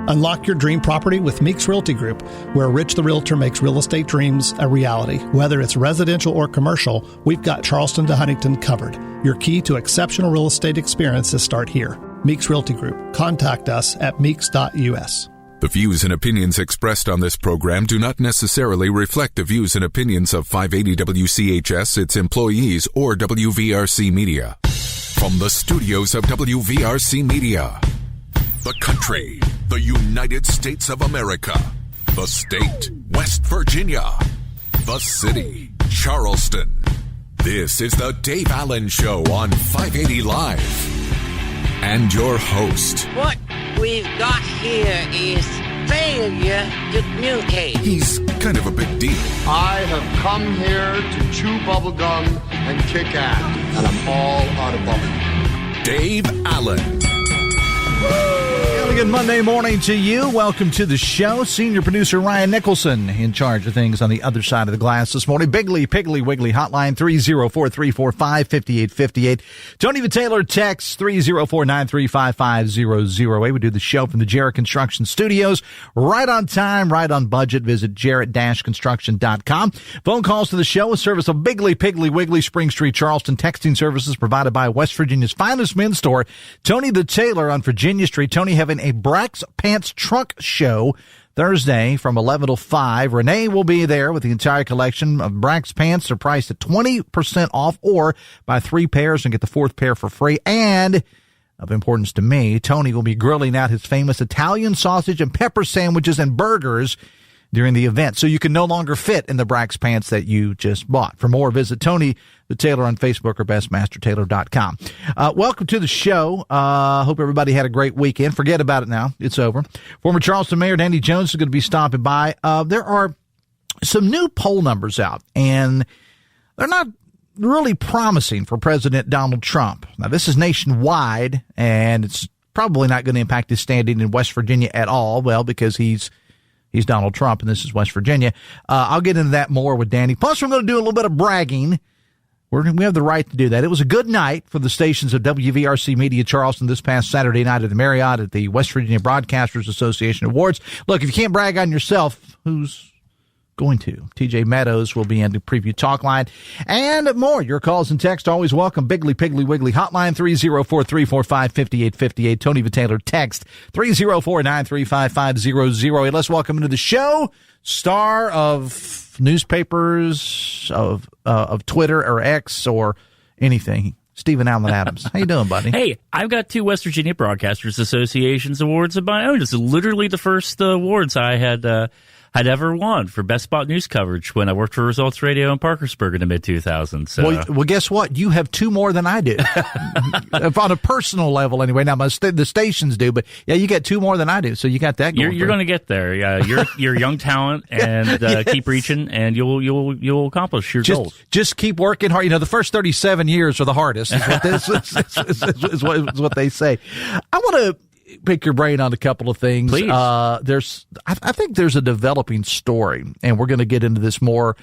Unlock your dream property with Meeks Realty Group, where Rich the Realtor makes real estate dreams a reality. Whether it's residential or commercial, we've got Charleston to Huntington covered. Your key to exceptional real estate experiences start here. Meeks Realty Group. Contact us at meeks.us. The views and opinions expressed on this program do not necessarily reflect the views and opinions of 580 WCHS, its employees, or WVRC Media. From the studios of WVRC Media, the country, the United States of America, the state, West Virginia, the city, Charleston. This is the Dave Allen Show on 580 Live. And your host. What we've got here is failure to communicate. He's kind of a big deal. I have come here to chew bubblegum and kick ass, and I'm all out of bubblegum. Dave Allen. Good Monday morning to you. Welcome to the show. Senior producer Ryan Nicholson in charge of things on the other side of the glass this morning. Biggly, Piggly, Wiggly hotline 304-345-5858. Tony the Taylor text 304-935-5008. We do the show from the Jarrett Construction Studios. Right on time, right on budget. Visit jarrett-construction.com. Phone calls to the show, a service of Biggly, Piggly, Wiggly, Spring Street, Charleston. Texting services provided by West Virginia's finest men's store, Tony the Taylor on Virginia Street. Tony having a Brax Pants Trunk Show Thursday from 11 till 5. Renee will be there with the entire collection of Brax pants. They're priced at 20% off or buy 3 pairs and get the 4th pair for free. And of importance to me, Tony will be grilling out his famous Italian sausage and pepper sandwiches and burgers during the event, so you can no longer fit in the Brax pants that you just bought. For more, visit Tony the Taylor on Facebook or bestmastertaylor.com. Welcome to the show. Hope everybody had a great weekend. Forget about it now. It's over. Former Charleston Mayor Danny Jones is going to be stopping by. There are some new poll numbers out, and they're not really promising for President Donald Trump. Now, this is nationwide, and it's probably not going to impact his standing in West Virginia at all, well, because he's Donald Trump, and this is West Virginia. I'll get into that more with Danny. Plus, we're going to do a little bit of bragging. We have the right to do that. It was a good night for the stations of WVRC Media Charleston this past Saturday night at the Marriott at the West Virginia Broadcasters Association Awards. Look, if you can't brag on yourself, who's going to? TJ Meadows will be in the preview talk line and more. Your calls and text always welcome. Biggly, Piggly, Wiggly hotline 304-345-5858. Tony the Taylor text 304-935-5008. Let's welcome into the show star of newspapers, of Twitter or X or anything, Stephen Allen Adams. How you doing, buddy? Hey, I've got 2 West Virginia Broadcasters Association's awards of my own. It's literally the first awards I had ever won for best spot news coverage when I worked for Results Radio in Parkersburg in the mid-2000s. So. Well, guess what? You have 2 more than I do. On a personal level, anyway. Now, the stations do, but yeah, you got 2 more than I do, so you got that going. You're going to get there. Yeah, you're a young talent, and yes. Keep reaching, and you'll accomplish your goals. Just keep working hard. You know, the first 37 years are the hardest. Is what they say. I want to pick your brain on a couple of things. Please. I think there's a developing story, and we're going to get into this more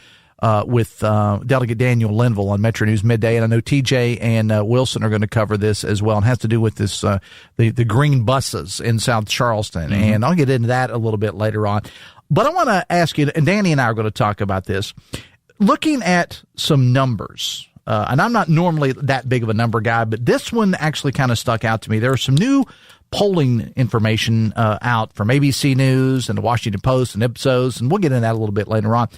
with Delegate Daniel Linville on Metro News Midday, and I know TJ and Wilson are going to cover this as well, and has to do with this the green buses in South Charleston, and I'll get into that a little bit later on. But I want to ask you, and Danny and I are going to talk about this, looking at some numbers. And I'm not normally that big of a number guy, but this one actually kind of stuck out to me. There are some new polling information out from ABC News and the Washington Post and Ipsos, and we'll get into that a little bit later on.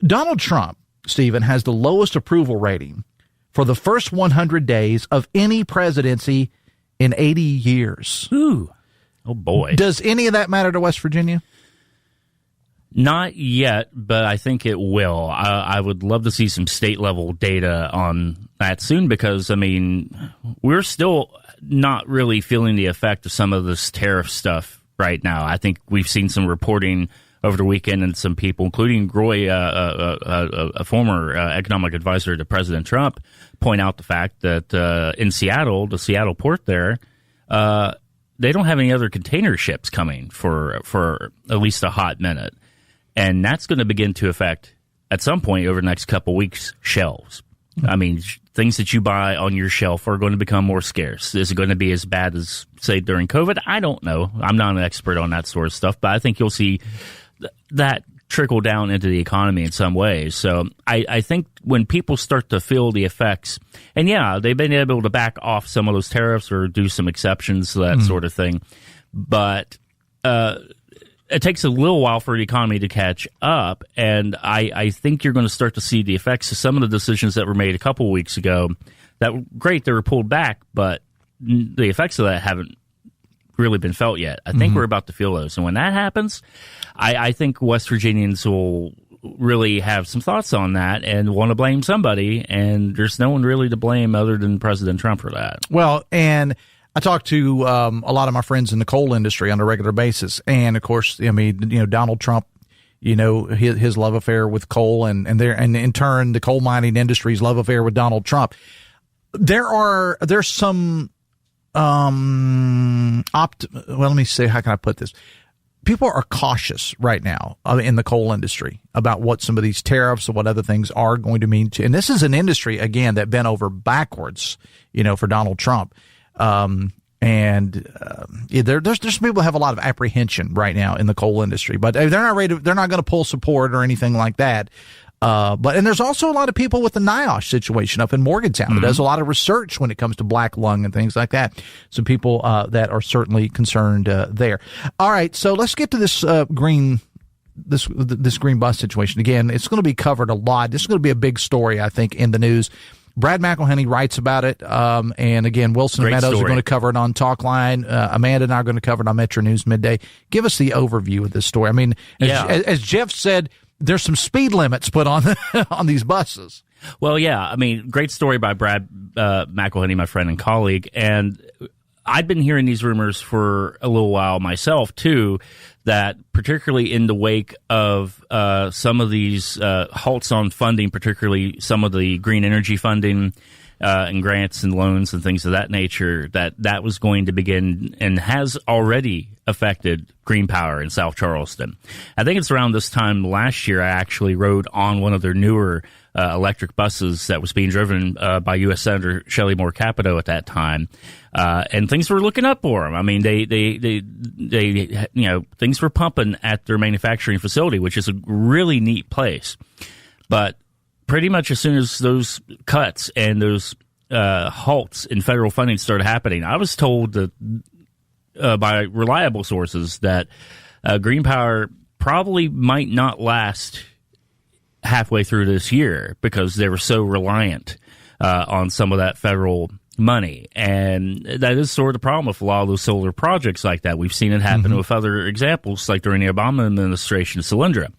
Donald Trump, Stephen, has the lowest approval rating for the first 100 days of any presidency in 80 years. Ooh. Oh, boy. Does any of that matter to West Virginia? Not yet, but I think it will. I would love to see some state-level data on that soon because, I mean, we're still not really feeling the effect of some of this tariff stuff right now. I think we've seen some reporting over the weekend and some people, including Roy, a former economic advisor to President Trump, point out the fact that in Seattle, the Seattle port there, they don't have any other container ships coming for at least a hot minute. And that's going to begin to affect, at some point over the next couple weeks, shelves. I mean, things that you buy on your shelf are going to become more scarce. Is it going to be as bad as, say, during COVID? I don't know. I'm not an expert on that sort of stuff, but I think you'll see that trickle down into the economy in some ways. So I think when people start to feel the effects, and yeah, they've been able to back off some of those tariffs or do some exceptions, that sort of thing. But it takes a little while for the economy to catch up, and I think you're going to start to see the effects of some of the decisions that were made a couple of weeks ago. That were great, they were pulled back, but the effects of that haven't really been felt yet. I think we're about to feel those, and when that happens, I think West Virginians will really have some thoughts on that and want to blame somebody, and there's no one really to blame other than President Trump for that. Well, and I talk to a lot of my friends in the coal industry on a regular basis, and of course, I mean, Donald Trump, his love affair with coal, and in turn the coal mining industry's love affair with Donald Trump. There's some let me say, how can I put this? People are cautious right now in the coal industry about what some of these tariffs and what other things are going to mean and this is an industry, again, that bent over backwards, for Donald Trump. There's people who have a lot of apprehension right now in the coal industry, but they're not ready they're not going to pull support or anything like that. And there's also a lot of people with the NIOSH situation up in Morgantown that does a lot of research when it comes to black lung and things like that. So people that are certainly concerned there. All right, so let's get to this green bus situation. Again, it's going to be covered a lot. This is going to be a big story, I think, in the news. Brad McElhenney writes about it, and again, Wilson and Meadows are going to cover it on Talkline. Amanda and I are going to cover it on Metro News Midday. Give us the overview of this story. I mean, as Jeff said, there's some speed limits put on on these buses. Well, yeah, I mean, great story by Brad McElhenney, my friend and colleague, and I've been hearing these rumors for a little while myself, too, that particularly in the wake of some of these halts on funding, particularly some of the green energy funding and grants and loans and things of that nature, that was going to begin and has already affected green power in South Charleston. I think it's around this time last year I actually rode on one of their newer electric buses that was being driven by U.S. Senator Shelley Moore Capito at that time. And things were looking up for them. I mean, they things were pumping at their manufacturing facility, which is a really neat place. But pretty much as soon as those cuts and those halts in federal funding started happening, I was told that by reliable sources that green power probably might not last halfway through this year because they were so reliant on some of that federal money. And that is sort of the problem with a lot of those solar projects like that. We've seen it happen with other examples, like during the Obama administration, Solyndra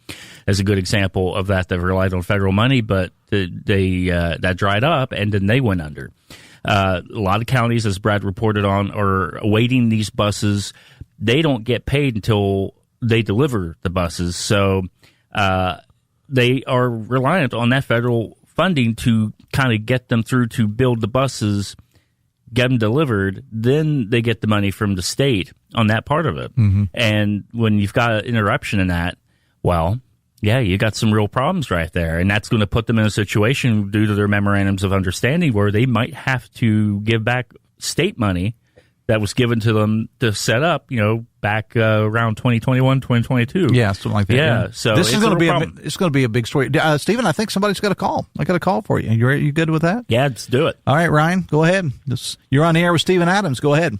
is a good example of that. They relied on federal money, but that dried up, and then they went under. A lot of counties, as Brad reported on, are awaiting these buses. They don't get paid until they deliver the buses. So they are reliant on that federal funding to kind of get them through to build the buses, get them delivered. Then they get the money from the state on that part of it. And when you've got an interruption in that, well, yeah, you got some real problems right there. And that's going to put them in a situation due to their memorandums of understanding where they might have to give back state money that was given to them to set up, back around 2021, 2022. Yeah, something like that. Yeah, so this is going to be a big story. Stephen, I think somebody's got a call. I got a call for you. You good with that? Yeah, let's do it. All right, Ryan, go ahead. You're on the air with Stephen Adams. Go ahead.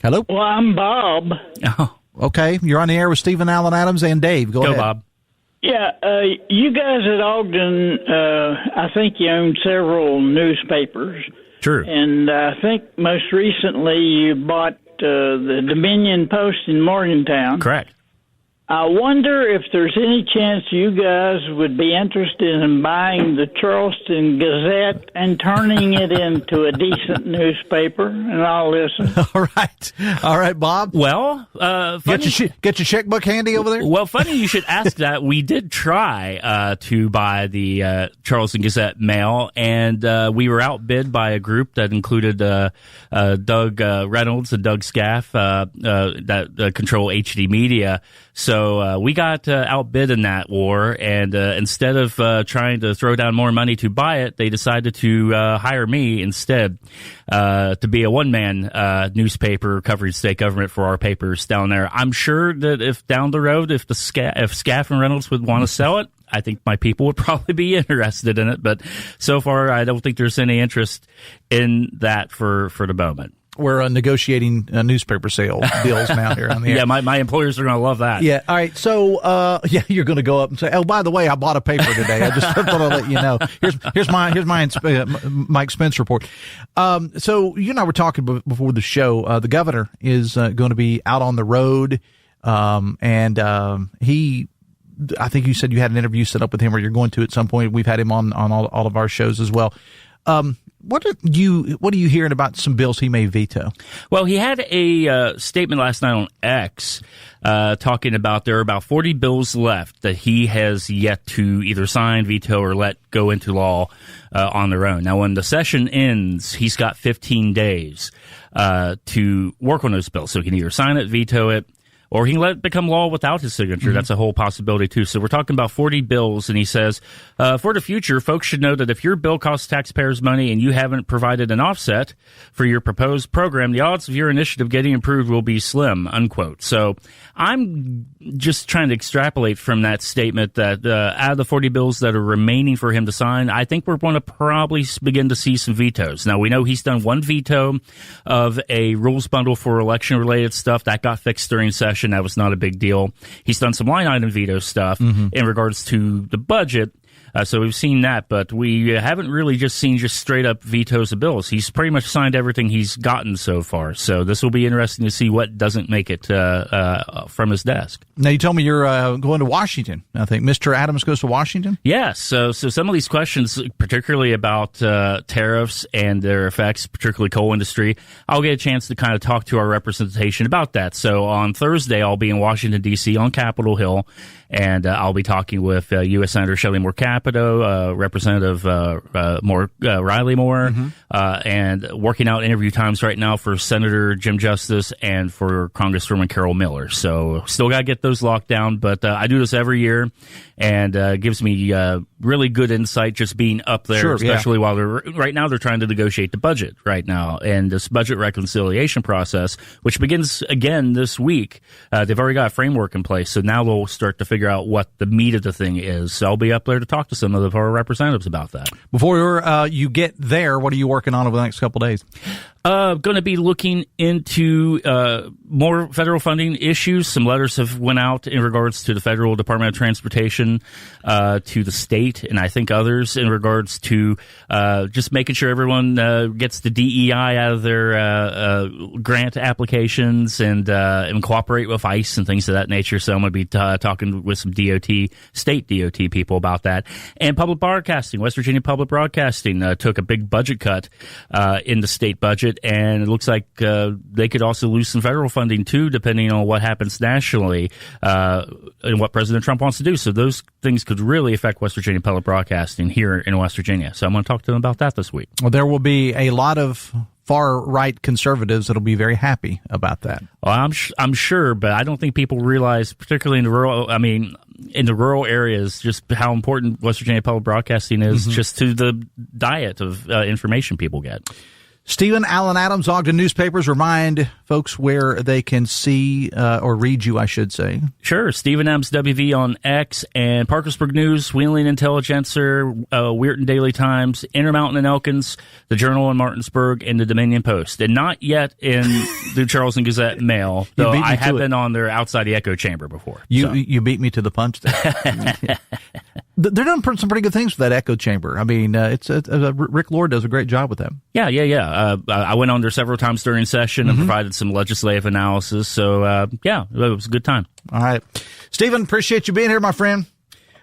Hello? Well, I'm Bob. Oh. Okay, you're on the air with Stephen Allen Adams and Dave. Go ahead. Bob. Yeah, you guys at Ogden, I think you own several newspapers. Sure. And I think most recently you bought the Dominion Post in Morgantown. Correct. I wonder if there's any chance you guys would be interested in buying the Charleston Gazette and turning it into a decent newspaper, and I'll listen. All right, Bob. Well, get your checkbook handy over there. Well, funny you should ask that. We did try to buy the Charleston Gazette Mail, and we were outbid by a group that included Doug Reynolds and Doug Scaff that control HD Media. So So we got outbid in that war, and instead of trying to throw down more money to buy it, they decided to hire me instead to be a one-man newspaper covering state government for our papers down there. I'm sure that if down the road, if Scaff and Reynolds would want to sell it, I think my people would probably be interested in it. But so far, I don't think there's any interest in that for the moment. We're negotiating newspaper sale deals now here on the air. Yeah, my employers are going to love that. Yeah. All right. So, you're going to go up and say, "Oh, by the way, I bought a paper today." I just thought I'd let you know. Here's my expense report. So you and I were talking before the show. The governor is going to be out on the road, and he. I think you said you had an interview set up with him, or you're going to at some point. We've had him on all of our shows as well. What are you hearing about some bills he may veto? Well, he had a statement last night on X talking about there are about 40 bills left that he has yet to either sign, veto, or let go into law on their own. Now, when the session ends, he's got 15 days to work on those bills. So he can either sign it, veto it, or he can let it become law without his signature. Mm-hmm. That's a whole possibility, too. So we're talking about 40 bills, and he says, for the future, folks should know that if your bill costs taxpayers money and you haven't provided an offset for your proposed program, the odds of your initiative getting approved will be slim, unquote. So I'm just trying to extrapolate from that statement that out of the 40 bills that are remaining for him to sign, I think we're going to probably begin to see some vetoes. Now, we know he's done one veto of a rules bundle for election-related stuff. That got fixed during session. That was not a big deal. He's done some line item veto stuff in regards to the budget. So we've seen that, but we haven't really seen straight up vetoes of bills. He's pretty much signed everything he's gotten so far. So this will be interesting to see what doesn't make it from his desk. Now, you told me you're going to Washington. I think Mr. Adams goes to Washington? Yes. So some of these questions, particularly about tariffs and their effects, particularly coal industry, I'll get a chance to kind of talk to our representation about that. So on Thursday, I'll be in Washington, D.C. on Capitol Hill, and I'll be talking with U.S. Senator Shelley Moore Capito, Representative Riley Moore, and working out interview times right now for Senator Jim Justice and for Congresswoman Carol Miller. So still got to get those locked down, but I do this every year, and gives me really good insight just being up there, especially while right now they're trying to negotiate the budget right now, and this budget reconciliation process, which begins again this week. They've already got a framework in place, so now they'll start to figure out what the meat of the thing is. So I'll be up there to talk to some of our representatives about that. Before you get there, what are you working on over the next couple of days? Going to be looking into more federal funding issues. Some letters have went out in regards to the Federal Department of Transportation, to the state, and I think others in regards to just making sure everyone gets the DEI out of their grant applications and cooperate with ICE and things of that nature. So I'm going to be talking with some state DOT people about that. And public broadcasting. West Virginia Public Broadcasting took a big budget cut in the state budget, and it looks like they could also lose some federal funding too, depending on what happens nationally and what President Trump wants to do. So those things could really affect West Virginia Public Broadcasting here in West Virginia. So I'm going to talk to them about that this week. Well, there will be a lot of far-right conservatives that'll be very happy about that. Well, I'm sure, but I don't think people realize, particularly in the rural areas, just how important West Virginia Public Broadcasting is just to the diet of information people get. Stephen Allen Adams, Ogden Newspapers. Remind folks where they can see or read you, I should say. Sure. Stephen M's WV on X, and Parkersburg News, Wheeling Intelligencer, Weirton Daily Times, Intermountain and Elkins, the Journal in Martinsburg, and the Dominion Post. And not yet in the Charleston Gazette Mail, though I have been on there outside the echo chamber before. You beat me to the punch there. They're doing some pretty good things with that echo chamber. I mean, Rick Lord does a great job with them. Yeah. I went on there several times during session and provided some legislative analysis. So, it was a good time. All right. Stephen, appreciate you being here, my friend.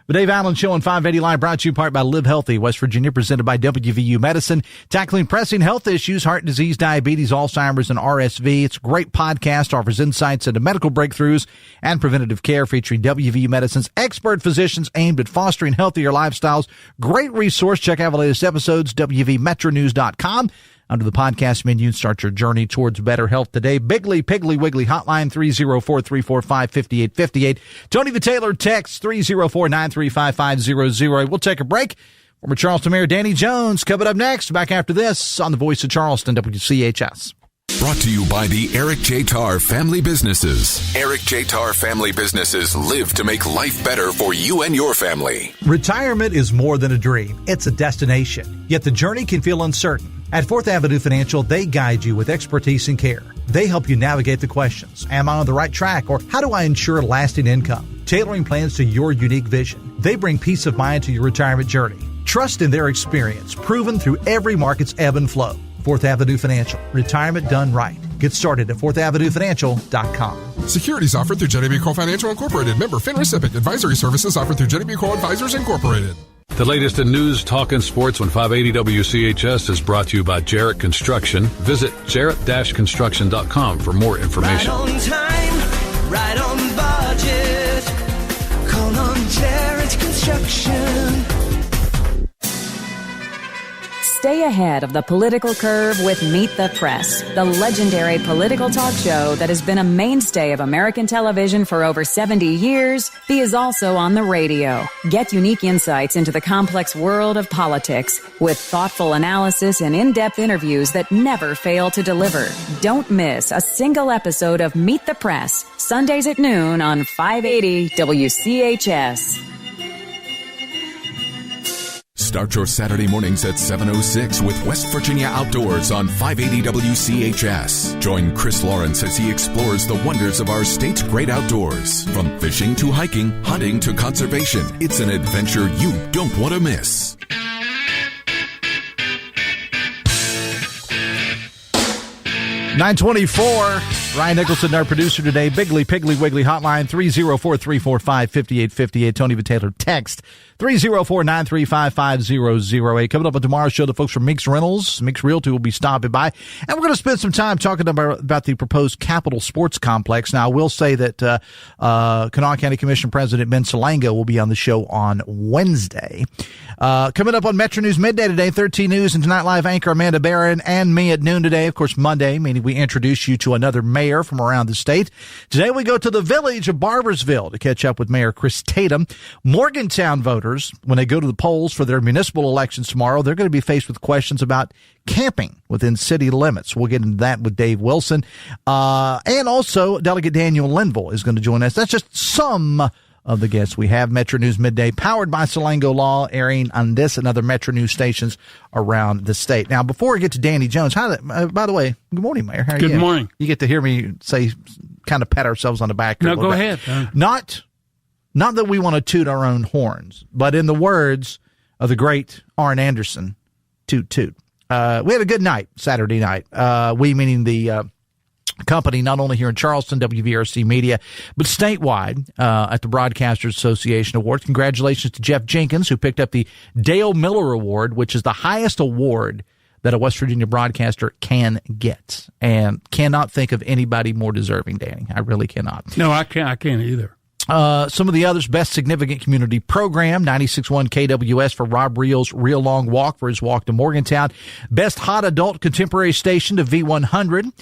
The Dave Allen Show on 580 Live, brought to you in part by Live Healthy, West Virginia, presented by WVU Medicine, tackling pressing health issues, heart disease, diabetes, Alzheimer's, and RSV. It's a great podcast, offers insights into medical breakthroughs and preventative care, featuring WVU Medicine's expert physicians aimed at fostering healthier lifestyles. Great resource. Check out the latest episodes, WVMetronews.com. under the podcast menu and start your journey towards better health today. Bigley Piggly Wiggly hotline 304-345-5858. Tony the Taylor text 304-935-500. We'll take a break. Former Charleston Mayor Danny Jones coming up next. Back after this on the Voice of Charleston, WCHS. Brought to you by the Eric J. Tarr Family Businesses. Eric J. Tarr Family Businesses live to make life better for you and your family. Retirement is more than a dream. It's a destination. Yet the journey can feel uncertain. At 4th Avenue Financial, they guide you with expertise and care. They help you navigate the questions. Am I on the right track? Or how do I ensure lasting income? Tailoring plans to your unique vision. They bring peace of mind to your retirement journey. Trust in their experience, proven through every market's ebb and flow. 4th Avenue Financial. Retirement done right. Get started at 4thavenuefinancial.com. Securities offered through Jenny B. Cole Financial Incorporated. Member FINRA SIPC. Advisory services offered through Jenny B. Cole Advisors Incorporated. The latest in news, talk, and sports on 580 WCHS is brought to you by Jarrett Construction. Visit jarrett-construction.com for more information. Right on time, right on budget. Call on Jarrett Construction. Stay ahead of the political curve with Meet the Press, the legendary political talk show that has been a mainstay of American television for over 70 years. He is also on the radio. Get unique insights into the complex world of politics with thoughtful analysis and in-depth interviews that never fail to deliver. Don't miss a single episode of Meet the Press, Sundays at noon on 580 WCHS. Start your Saturday mornings at 7:06 with West Virginia Outdoors on 580 WCHS. Join Chris Lawrence as he explores the wonders of our state's great outdoors. From fishing to hiking, hunting to conservation, it's an adventure you don't want to miss. $9:24. Ryan Nicholson, our producer today. Bigley Piggly Wiggly hotline 304-345-5858. Tony the Taylor text 304-935-5008. Coming up on tomorrow's show, the folks from Meeks Rentals, Meeks Realty will be stopping by, and we're going to spend some time talking about the proposed Capitol Sports Complex. Now, I will say that Kanawha County Commission President Ben Salango will be on the show on Wednesday. Coming up on Metro News Midday today, 13 News and Tonight Live anchor Amanda Barron and me at noon today. Of course, Monday, meaning we introduce you to another mayor from around the state. Today we go to the village of Barbersville to catch up with Mayor Chris Tatum. Morgantown voters, when they go to the polls for their municipal elections tomorrow, they're going to be faced with questions about camping within city limits. We'll get into that with Dave Wilson. And also Delegate Daniel Linville is going to join us. That's just some of the guests we have. Metro News Midday, powered by Salango Law, airing on this and other Metro News stations around the state. Now, before we get to Danny Jones, by the way, good morning, Mayor. How are you? Good morning. You get to hear me say, kind of pat ourselves on the back. No, go ahead. Not that we want to toot our own horns, but in the words of the great Arn Anderson, toot toot. We had a good night Saturday night. We meaning the company, not only here in Charleston, WVRC Media, but statewide at the Broadcasters Association Awards. Congratulations to Jeff Jenkins, who picked up the Dale Miller Award, which is the highest award that a West Virginia broadcaster can get, and cannot think of anybody more deserving, Danny. I really cannot. No, I can't either. Some of the others: Best Significant Community Program, 96.1 KWS for Rob Reel's Real Long Walk for his walk to Morgantown. Best Hot Adult Contemporary Station to V100.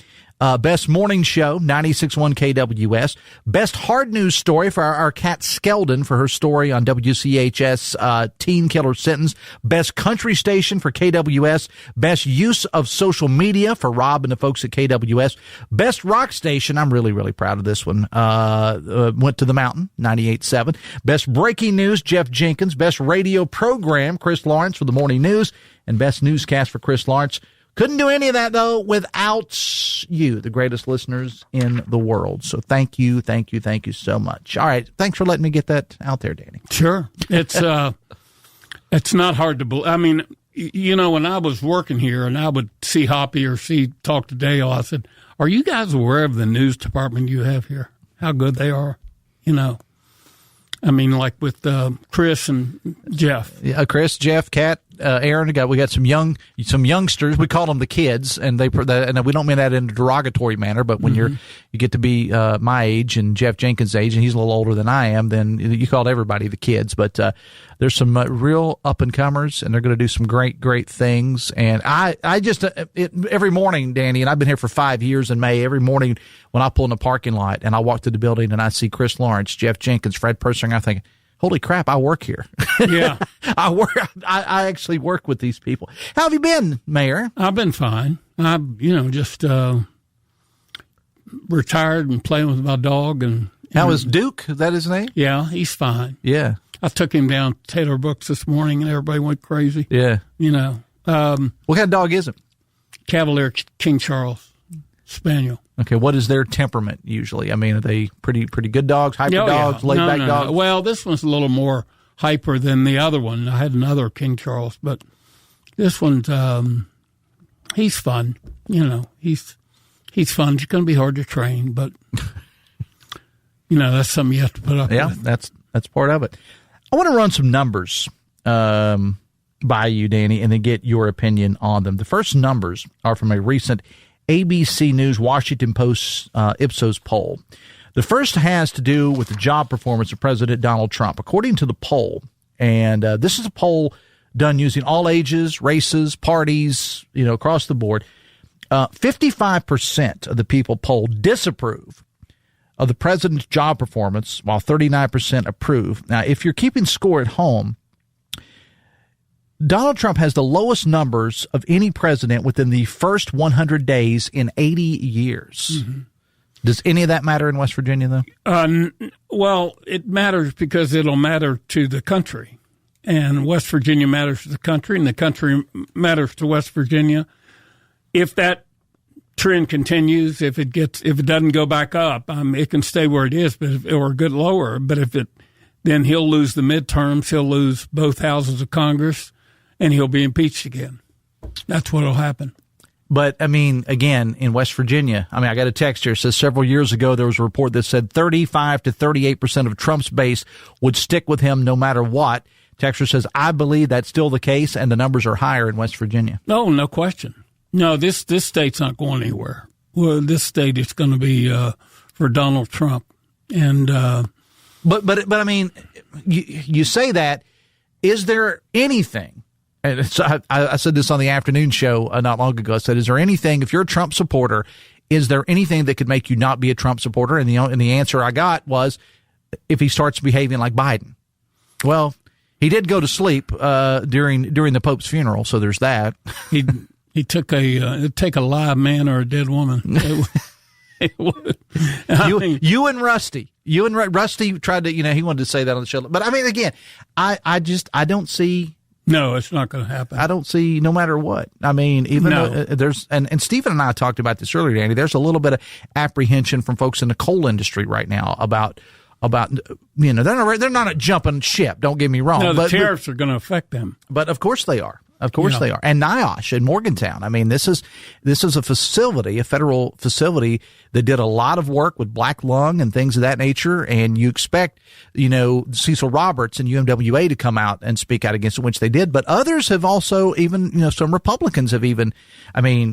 Best Morning Show, 96.1 KWS. Best Hard News Story for our Kat Skeldon for her story on WCHS Teen Killer Sentence. Best Country Station for KWS. Best Use of Social Media for Rob and the folks at KWS. Best Rock Station, I'm really, really proud of this one, went to the Mountain, 98.7. Best Breaking News, Jeff Jenkins. Best Radio Program, Chris Lawrence for the Morning News. And Best Newscast for Chris Lawrence. Couldn't do any of that, though, without you, the greatest listeners in the world. So thank you so much. All right. Thanks for letting me get that out there, Danny. Sure. It's not hard to believe. I mean, you know, when I was working here and I would see Hoppy or talk to Dale, I said, are you guys aware of the news department you have here? How good they are? You know, I mean, like with Chris and Jeff. Yeah, Chris, Jeff, Kat, Aaron. We got some youngsters. We call them the kids, and and we don't mean that in a derogatory manner. But when you get to be my age and Jeff Jenkins' age, and he's a little older than I am, then you called everybody the kids. But there's some real up and comers, and they're going to do some great things. And I just every morning, Danny, and I've been here for 5 years in May. Every morning when I pull in the parking lot and I walk through the building and I see Chris Lawrence, Jeff Jenkins, Fred Persinger, I think, holy crap, I work here. Yeah. I actually work with these people. How have you been, Mayor? I've been fine. I'm, just retired and playing with my dog. And how is Duke? Is that his name? Yeah, he's fine. Yeah. I took him down to Taylor Brooks this morning and everybody went crazy. Yeah. What kind of dog is it? Cavalier King Charles Spaniel. Okay, what is their temperament usually? I mean, are they pretty good dogs, hyper dogs, laid-back dogs? Well, this one's a little more hyper than the other one. I had another King Charles, but this one's he's fun. He's fun. He's going to be hard to train, but that's something you have to put up with. Yeah, that's part of it. I want to run some numbers by you, Danny, and then get your opinion on them. The first numbers are from a recent ABC News Washington Post Ipsos poll. The first has to do with the job performance of President Donald Trump. According to the poll, and this is a poll done using all ages, races, parties, across the board, 55% of the people polled disapprove of the president's job performance, while 39% approve. Now, if you're keeping score at home, Donald Trump has the lowest numbers of any president within the first 100 days in 80 years. Mm-hmm. Does any of that matter in West Virginia, though? Well, it matters because it'll matter to the country. And West Virginia matters to the country, and the country matters to West Virginia. If that trend continues, if it doesn't go back up, it can stay where it is, or get lower. But then he'll lose the midterms, he'll lose both houses of Congress, and he'll be impeached again. That's what'll happen. But, again, in West Virginia, I got a text here. It says several years ago there was a report that said 35 to 38% of Trump's base would stick with him no matter what. Texter says, I believe that's still the case, and the numbers are higher in West Virginia. Oh, no question. No, this state's not going anywhere. Well, this state is going to be for Donald Trump. And But you say that. Is there anything? And so I said this on the afternoon show not long ago. I said, is there anything, if you're a Trump supporter, is there anything that could make you not be a Trump supporter? And the answer I got was, if he starts behaving like Biden. Well, he did go to sleep during the Pope's funeral, so there's that. He took a live man or a dead woman. You and Rusty. Rusty tried to, he wanted to say that on the show. But again, I don't see. No, it's not going to happen. I don't see, no matter what. Though there's, and Stephen and I talked about this earlier, Danny, there's a little bit of apprehension from folks in the coal industry right now about they're not a jumping ship. Don't get me wrong. No, the tariffs are going to affect them. But of course they are. Of course they are. And NIOSH in Morgantown. This is a facility, a federal facility that did a lot of work with black lung and things of that nature. And you expect, Cecil Roberts and UMWA to come out and speak out against it, which they did. But others have also even, some Republicans have even,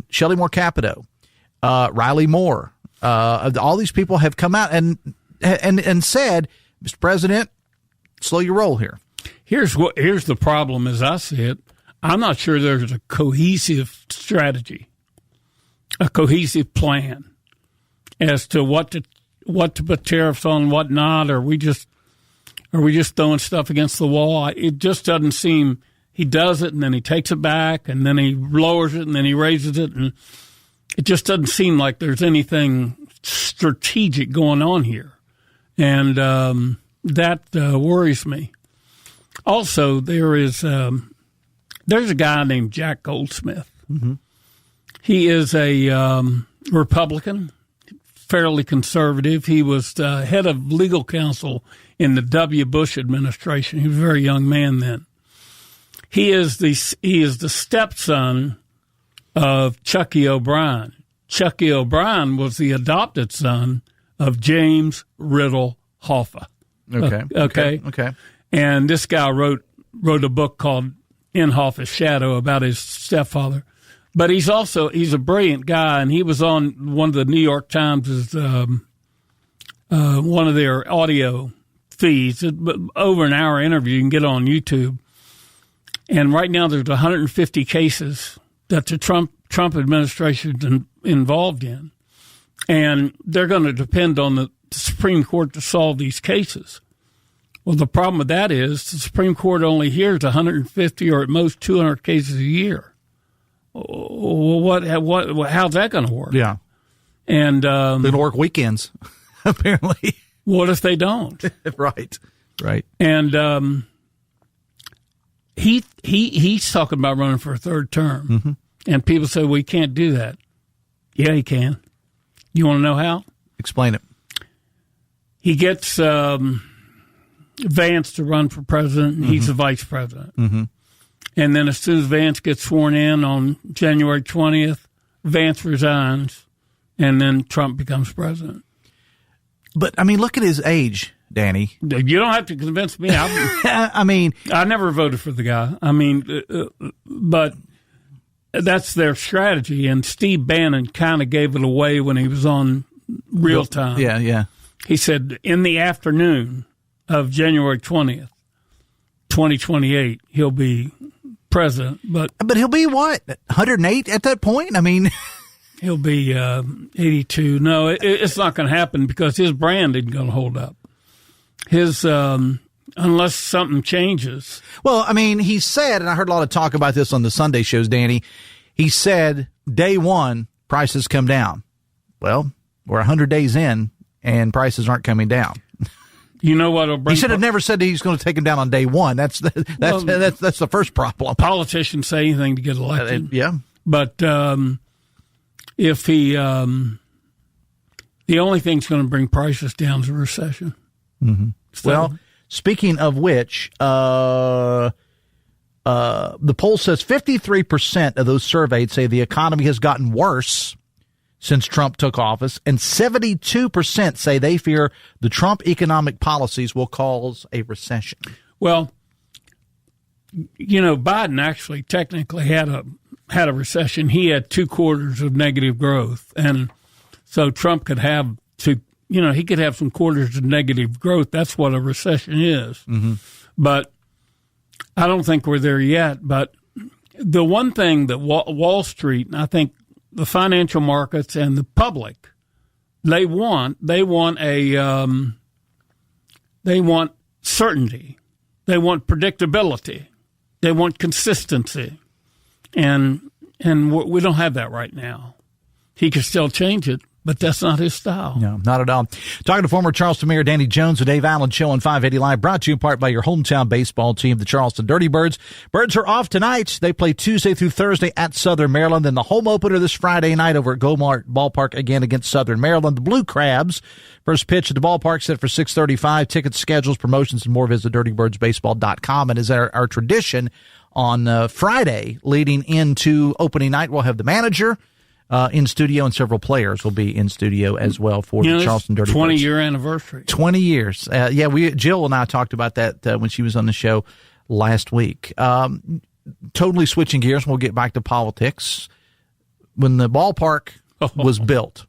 Shelley Moore Capito, Riley Moore, all these people have come out and said, Mr. President, slow your roll here. Here's the problem as I see it. I'm not sure there's a cohesive strategy, a cohesive plan as to what to put tariffs on, what not. Are we just throwing stuff against the wall? It just doesn't seem. He does it and then he takes it back and then he lowers it and then he raises it, and it just doesn't seem like there's anything strategic going on here, and that worries me. Also, there's a guy named Jack Goldsmith. Mm-hmm. He is a Republican, fairly conservative. He was head of legal counsel in the W. Bush administration. He was a very young man then. He is the stepson of Chucky O'Brien. Chucky O'Brien was the adopted son of James Riddle Hoffa. Okay. And this guy wrote a book called Inhofe's shadow about his stepfather. But he's a brilliant guy, and he was on one of the New York Times' one of their audio feeds, over an hour interview. You can get on YouTube. And right now there's 150 cases that the Trump administration is involved in. And they're going to depend on the Supreme Court to solve these cases. Well, the problem with that is the Supreme Court only hears 150 or at most 200 cases a year. How's that going to work? Yeah. And they'll work weekends, apparently. What if they don't? Right. And he's talking about running for a third term. Mm-hmm. And people say, well, he can't do that. Yeah, he can. You want to know how? Explain it. He gets Vance to run for president, and he's the vice president. Mm-hmm. And then as soon as Vance gets sworn in on January 20th, Vance resigns, and then Trump becomes president. But, I mean, look at his age, Danny. You don't have to convince me. I mean, I never voted for the guy. I mean, but that's their strategy. And Steve Bannon kind of gave it away when he was on Real Time. Yeah. He said, in the afternoon of January 20th, 2028, he'll be president. But he'll be what, 108 at that point? I mean, he'll be 82. No, it's not going to happen because his brand isn't going to hold up. His unless something changes. Well, I mean, he said, and I heard a lot of talk about this on the Sunday shows, Danny. He said, day one, prices come down. Well, we're 100 days in, and prices aren't coming down. You know what? He should have never said he's going to take them down on day one. That's the first problem. Politicians say anything to get elected. Yeah, but if he, the only thing that's going to bring prices down is a recession. Mm-hmm. So, well, speaking of which, the poll says 53% of those surveyed say the economy has gotten worse since Trump took office, and 72% say they fear the Trump economic policies will cause a recession. Well, you know, Biden actually technically had a recession. He had 2 quarters of negative growth, and so Trump could have he could have some quarters of negative growth. That's what a recession is. Mm-hmm. But I don't think we're there yet. But the one thing that Wall Street, and I think the financial markets and the public, they want certainty. They want predictability. They want consistency. And we don't have that right now. He could still change it, but that's not his style. No, not at all. Talking to former Charleston Mayor Danny Jones, the Dave Allen Show on 580 Live, brought to you in part by your hometown baseball team, the Charleston Dirty Birds. Birds are off tonight. They play Tuesday through Thursday at Southern Maryland. Then the home opener this Friday night over at Gomart Ballpark again against Southern Maryland. The Blue Crabs, first pitch at the ballpark set for 6:35. Tickets, schedules, promotions, and more visit dirtybirdsbaseball.com. And as our tradition on Friday leading into opening night, we'll have the manager in studio, and several players will be in studio as well for the Charleston Dirty Birds. 20-year anniversary. 20 years. Jill and I talked about that when she was on the show last week. Totally switching gears, we'll get back to politics. When the ballpark was built,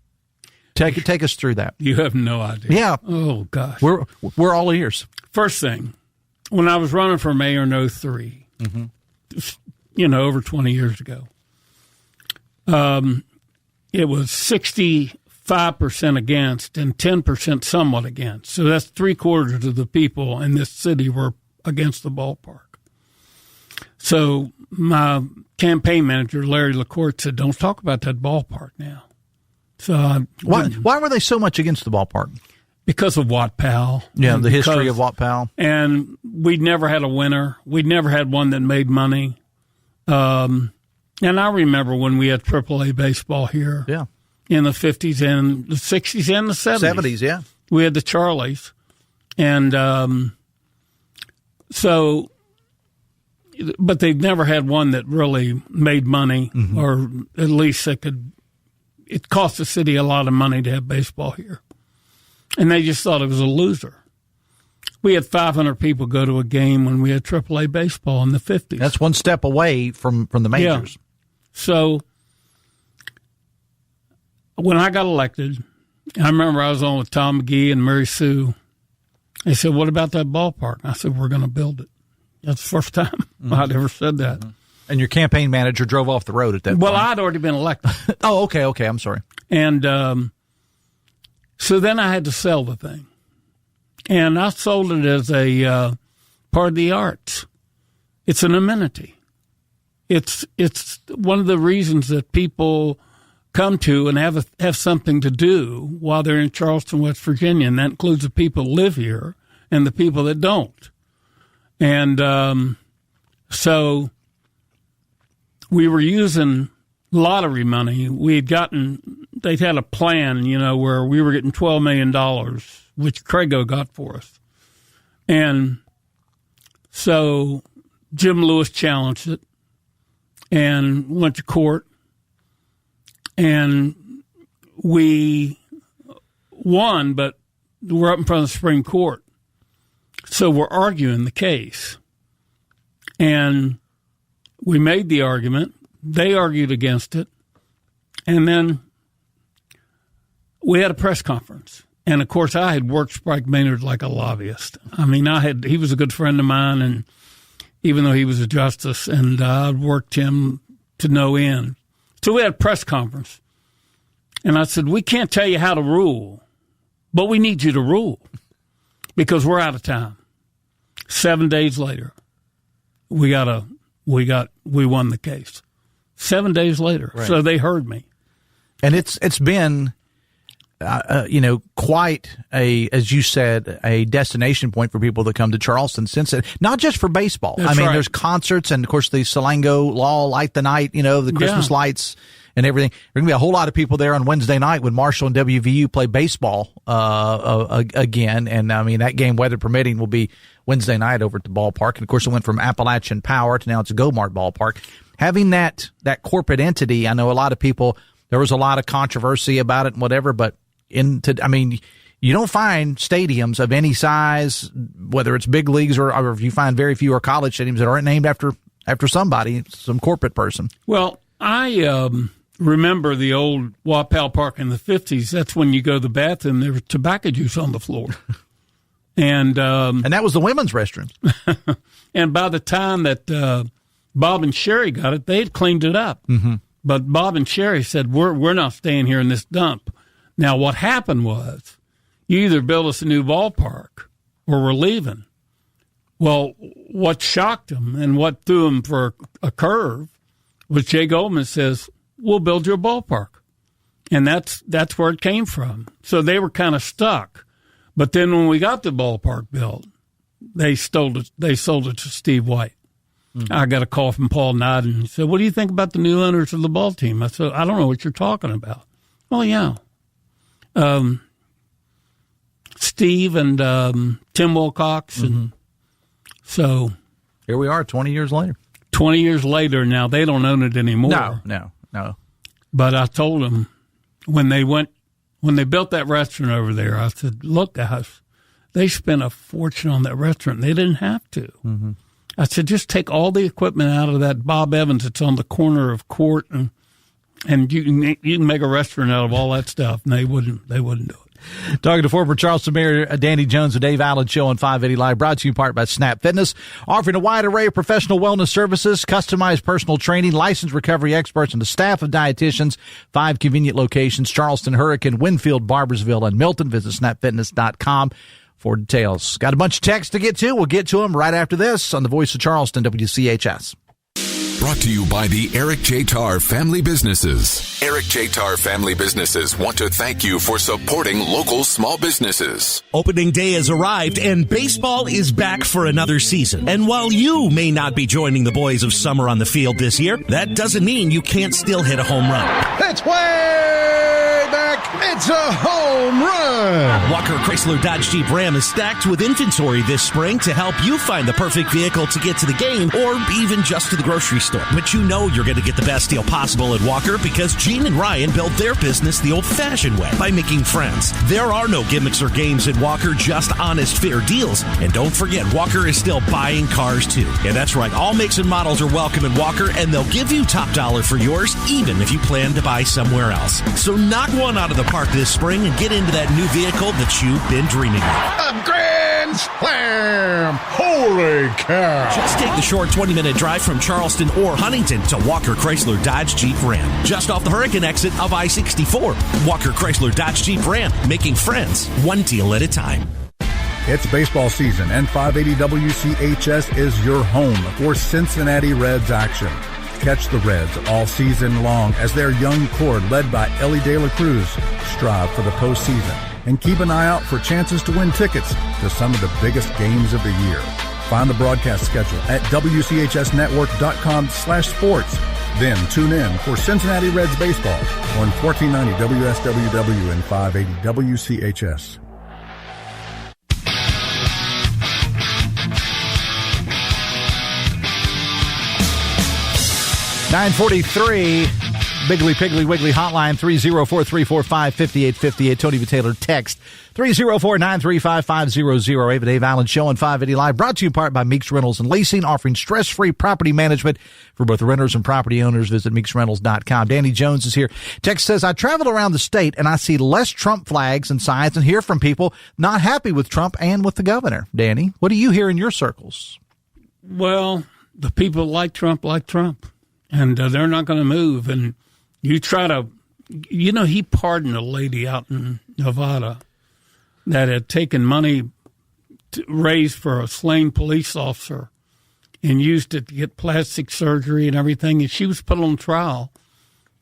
take us through that. You have no idea. Yeah. Oh, gosh. We're all ears. First thing, when I was running for mayor in 2003, over 20 years ago, it was 65% against and 10% somewhat against. So that's 3/4 of the people in this city were against the ballpark. So my campaign manager, Larry LaCourte, said, don't talk about that ballpark now. So why were they so much against the ballpark? Because of Watt Powell. Yeah, the history of Watt Powell. And we'd never had a winner. We'd never had one that made money. And I remember when we had AAA baseball here in the 50s and the 60s and the 70s. 70s, yeah. We had the Charlies. And but they've never had one that really made money, or at least it cost the city a lot of money to have baseball here. And they just thought it was a loser. We had 500 people go to a game when we had AAA baseball in the 50s. That's one step away from the majors. Yeah. So when I got elected, I remember I was on with Tom McGee and Mary Sue. They said, what about that ballpark? I said, we're going to build it. That's the first time I'd ever said that. Mm-hmm. And your campaign manager drove off the road at that point. Well, I'd already been elected. Oh, okay. I'm sorry. And so then I had to sell the thing. And I sold it as a part of the arts. It's an amenity. It's one of the reasons that people come to and have something to do while they're in Charleston, West Virginia, and that includes the people who live here and the people that don't. And so we were using lottery money. They'd had a plan, where we were getting $12 million, which Crago got for us. And so Jim Lewis challenged it and went to court. And we won, but we're up in front of the Supreme Court. So we're arguing the case. And we made the argument. They argued against it. And then we had a press conference. And, of course, I had worked Spike Maynard like a lobbyist. I mean, he was a good friend of mine, and even though he was a justice, and I'd worked him to no end. So we had a press conference. And I said, we can't tell you how to rule, but we need you to rule because we're out of time. 7 days later, we won the case. 7 days later. Right. So they heard me. And it's been, quite as you said, a destination point for people that come to Charleston since it, not just for baseball. That's right. There's concerts and, of course, the Salango Law Light the Night, the Christmas lights and everything. There are going to be a whole lot of people there on Wednesday night when Marshall and WVU play baseball again. And, that game, weather permitting, will be Wednesday night over at the ballpark. And, of course, it went from Appalachian Power to now it's a Go-Mart ballpark. Having that corporate entity, I know a lot of people, there was a lot of controversy about it and whatever, but you don't find stadiums of any size, whether it's big leagues or if you find very few or college stadiums that aren't named after somebody, some corporate person. Well, I remember the old Wapale Park in the 50s. That's when you go to the bathroom, there was tobacco juice on the floor. And that was the women's restroom. And by the time that Bob and Sherry got it, they had cleaned it up. Mm-hmm. But Bob and Sherry said, we're not staying here in this dump. Now, what happened was you either build us a new ballpark or we're leaving. Well, what shocked them and what threw them for a curve was Jay Goldman says, we'll build your ballpark. And that's where it came from. So they were kind of stuck. But then when we got the ballpark built, they sold it to Steve White. Mm-hmm. I got a call from Paul Nodden. He said, what do you think about the new owners of the ball team? I said, I don't know what you're talking about. Oh, yeah. Steve and Tim Wilcox. And so here we are 20 years later. 20 years later, now they don't own it anymore. No. But I told them when they built that restaurant over there, I said, look, guys, they spent a fortune on that restaurant. They didn't have to. Mm-hmm. I said, just take all the equipment out of that Bob Evans that's on the corner of Court, and you can make a restaurant out of all that stuff. And they wouldn't do it. Talking to former Charleston Mayor Danny Jones, the Dave Allen Show on 580 Live, brought to you in part by Snap Fitness, offering a wide array of professional wellness services, customized personal training, licensed recovery experts, and a staff of dietitians. 5 convenient locations: Charleston, Hurricane, Winfield, Barbersville, and Milton. Visit snapfitness.com for details. Got a bunch of texts to get to. We'll get to them right after this on the Voice of Charleston, WCHS. Brought to you by the Eric J. Tarr Family Businesses. Eric J. Tarr Family Businesses want to thank you for supporting local small businesses. Opening day has arrived and baseball is back for another season. And while you may not be joining the boys of summer on the field this year, that doesn't mean you can't still hit a home run. It's way back. It's a home run. Walker Chrysler Dodge Jeep Ram is stacked with inventory this spring to help you find the perfect vehicle to get to the game or even just to the grocery store. But you know you're going to get the best deal possible at Walker because Gene and Ryan built their business the old-fashioned way by making friends. There are no gimmicks or games at Walker, just honest, fair deals. And don't forget, Walker is still buying cars too. Yeah, that's right. All makes and models are welcome at Walker, and they'll give you top dollar for yours, even if you plan to buy somewhere else. So knock one out of the park this spring and get into that new vehicle that you've been dreaming of. A grand slam! Holy cow! Just take the short 20-minute drive from Charleston or Huntington to Walker Chrysler Dodge Jeep Ram. Just off the Hurricane exit of I-64. Walker Chrysler Dodge Jeep Ram, making friends one deal at a time. It's baseball season, and 580 WCHS is your home for Cincinnati Reds action. Catch the Reds all season long as their young core, led by Ellie De La Cruz, strive for the postseason. And keep an eye out for chances to win tickets to some of the biggest games of the year. Find the broadcast schedule at WCHSnetwork.com/sports. Then tune in for Cincinnati Reds baseball on 1490 WSWW and 580 WCHS. $9:43. Biggly Piggly Wiggly hotline 304-345-5858. Tony V. Taylor text 304-935-5008. The Dave Allen Show on 580 Live, brought to you in part by Meeks Rentals and Leasing, offering stress-free property management for both renters and property owners. Visit meeksrentals.com. Danny Jones is here. Text says, I traveled around the state and I see less Trump flags and signs and hear from people not happy with Trump and with the governor. Danny, what do you hear in your circles? Well, the people like Trump, and they're not going to move. And you try to, he pardoned a lady out in Nevada that had taken money raised for a slain police officer and used it to get plastic surgery and everything. And she was put on trial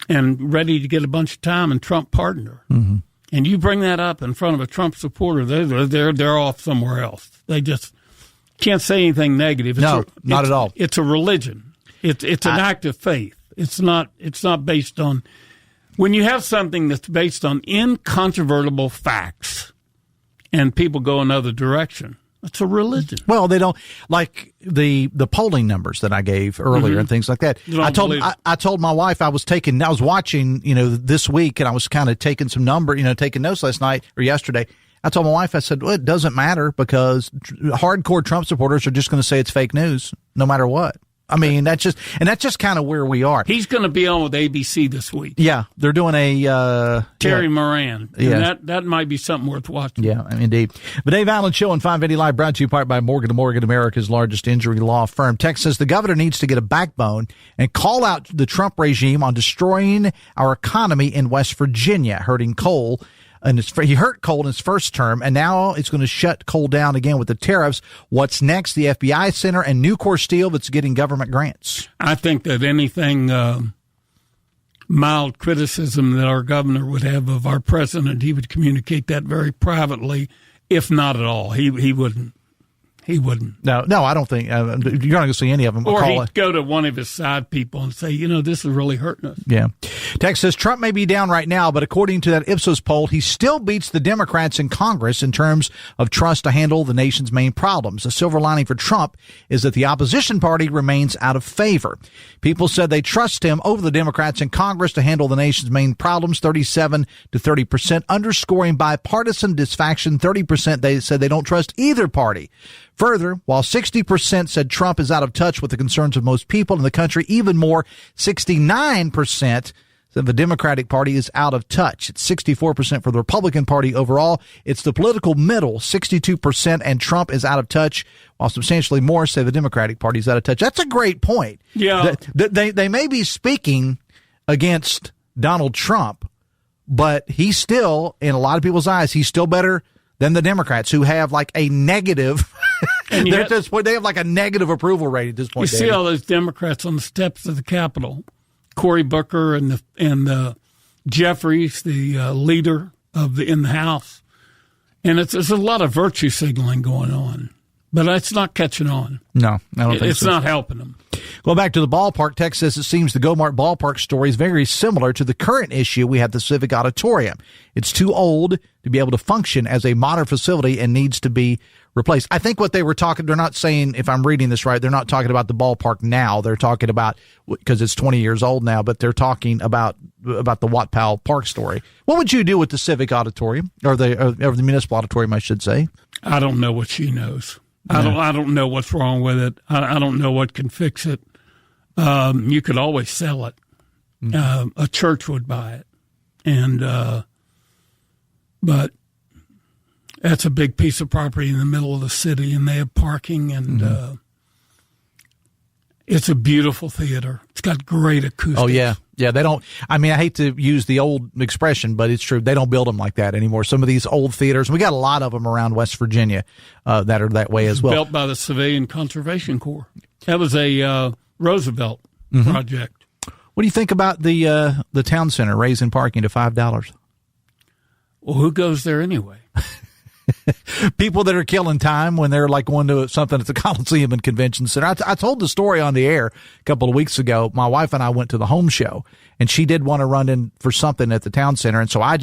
and ready to get a bunch of time, and Trump pardoned her. Mm-hmm. And you bring that up in front of a Trump supporter, they're off somewhere else. They just can't say anything negative. Not at all. It's a religion. It's an act of faith. It's not based on, when you have something that's based on incontrovertible facts and people go another direction, it's a religion. Well, they don't, like the polling numbers that I gave earlier and things like that. I told my wife I was watching, this week, and I was kind of taking some taking notes last night or yesterday. I told my wife, I said, well, it doesn't matter because hardcore Trump supporters are just going to say it's fake news no matter what. I mean, that's just kind of where we are. He's going to be on with ABC this week. Yeah, they're doing a Terry Moran. Yeah, that might be something worth watching. Yeah, indeed. But Dave Allen Show on 580 Live, brought to you in part by Morgan & Morgan, America's largest injury law firm. Text says the governor needs to get a backbone and call out the Trump regime on destroying our economy in West Virginia, hurting coal. And he hurt coal in his first term, and now it's going to shut coal down again with the tariffs. What's next? The FBI Center and Nucor Steel that's getting government grants. I think that anything mild criticism that our governor would have of our president, he would communicate that very privately, if not at all. He wouldn't. He wouldn't. No, I don't think you're not going to see any of them. Or he'd go to one of his side people and say, this is really hurting us. Yeah. Text says Trump may be down right now, but according to that Ipsos poll, he still beats the Democrats in Congress in terms of trust to handle the nation's main problems. The silver lining for Trump is that the opposition party remains out of favor. People said they trust him over the Democrats in Congress to handle the nation's main problems, 37 to 30%, underscoring bipartisan disfaction. 30% they said they don't trust either party. Further, while 60% said Trump is out of touch with the concerns of most people in the country, even more, 69% said the Democratic Party is out of touch. It's 64% for the Republican Party overall. It's the political middle, 62%, and Trump is out of touch, while substantially more say the Democratic Party is out of touch. That's a great point. Yeah. They may be speaking against Donald Trump, but he's still, in a lot of people's eyes, he's still better than the Democrats, who have like a negative. And at this point, they have like a negative approval rate at this point. You see all those Democrats on the steps of the Capitol, Cory Booker and Jeffries, the leader in the House, and there's a lot of virtue signaling going on. But it's not catching on. No, I don't think so. It's not helping them. Go back to the ballpark. Text says it seems the Go-Mart ballpark story is very similar to the current issue we have the Civic Auditorium. It's too old to be able to function as a modern facility and needs to be replaced. I think what they were talking, they're not saying, if I'm reading this right, they're not talking about the ballpark now. They're talking about, because it's 20 years old now, but they're talking about the Watt Powell Park story. What would you do with the Civic Auditorium, or the Municipal Auditorium, I should say? I don't know what she knows. Yeah. I don't know what's wrong with it. I don't know what can fix it. You could always sell it. A church would buy it, but that's a big piece of property in the middle of the city, and they have parking, and it's a beautiful theater. It's got great acoustics. Oh, yeah. Yeah, they don't, I mean, I hate to use the old expression, but it's true. They don't build them like that anymore. Some of these old theaters, we got a lot of them around West Virginia that are that way as well. Built by the Civilian Conservation Corps. That was a Roosevelt project. What do you think about the town center raising parking to $5? Well, who goes there anyway? People that are killing time when they're like going to something at the Coliseum and Convention Center. I told the story on the air a couple of weeks ago. My wife and I went to the home show, and she did want to run in for something at the town center. And so I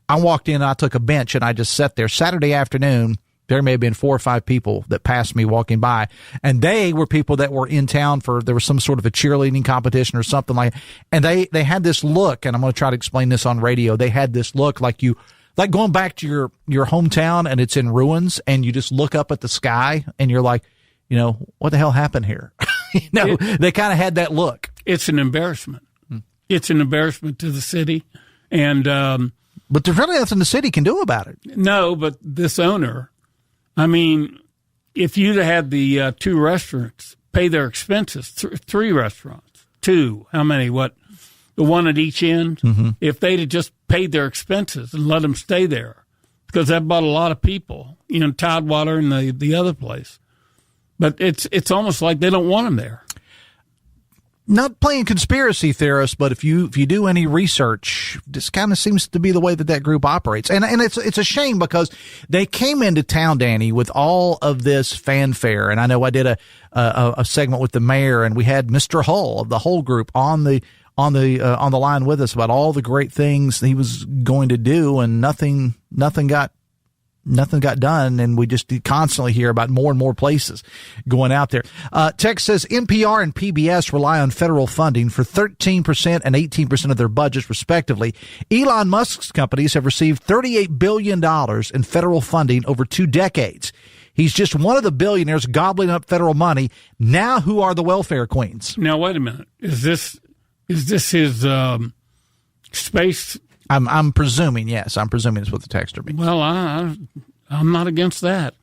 walked in and I took a bench and I just sat there. Saturday afternoon, there may have been 4 or 5 people that passed me walking by, and they were people that were in town there was some sort of a cheerleading competition or something like that. And they had this look, and I'm going to try to explain this on radio. They had this look like going back to your hometown and it's in ruins, and you just look up at the sky and you're like, what the hell happened here? They kind of had that look. It's an embarrassment. It's an embarrassment to the city. And, but there's really nothing the city can do about it. No, but this owner, I mean, if you'd had the 2 restaurants pay their expenses, 3 restaurants, 2, how many, what? The one at each end, if they'd have just paid their expenses and let them stay there, because that brought a lot of people, Tidewater and the other place. But it's almost like they don't want them there. Not playing conspiracy theorist, but if you do any research, this kind of seems to be the way that group operates. And it's a shame, because they came into town, Danny, with all of this fanfare. And I know I did a segment with the mayor, and we had Mr. Hull of the Hull Group on the line with us about all the great things he was going to do, and nothing got done, and we just constantly hear about more and more places going out there. Text says NPR and PBS rely on federal funding for 13% and 18% of their budgets, respectively. Elon Musk's companies have received $38 billion in federal funding over 2 decades. He's just one of the billionaires gobbling up federal money. Now, who are the welfare queens? Now, wait a minute. Is this his space? I'm presuming, yes. I'm presuming it's what the texter means. Well, I'm not against that.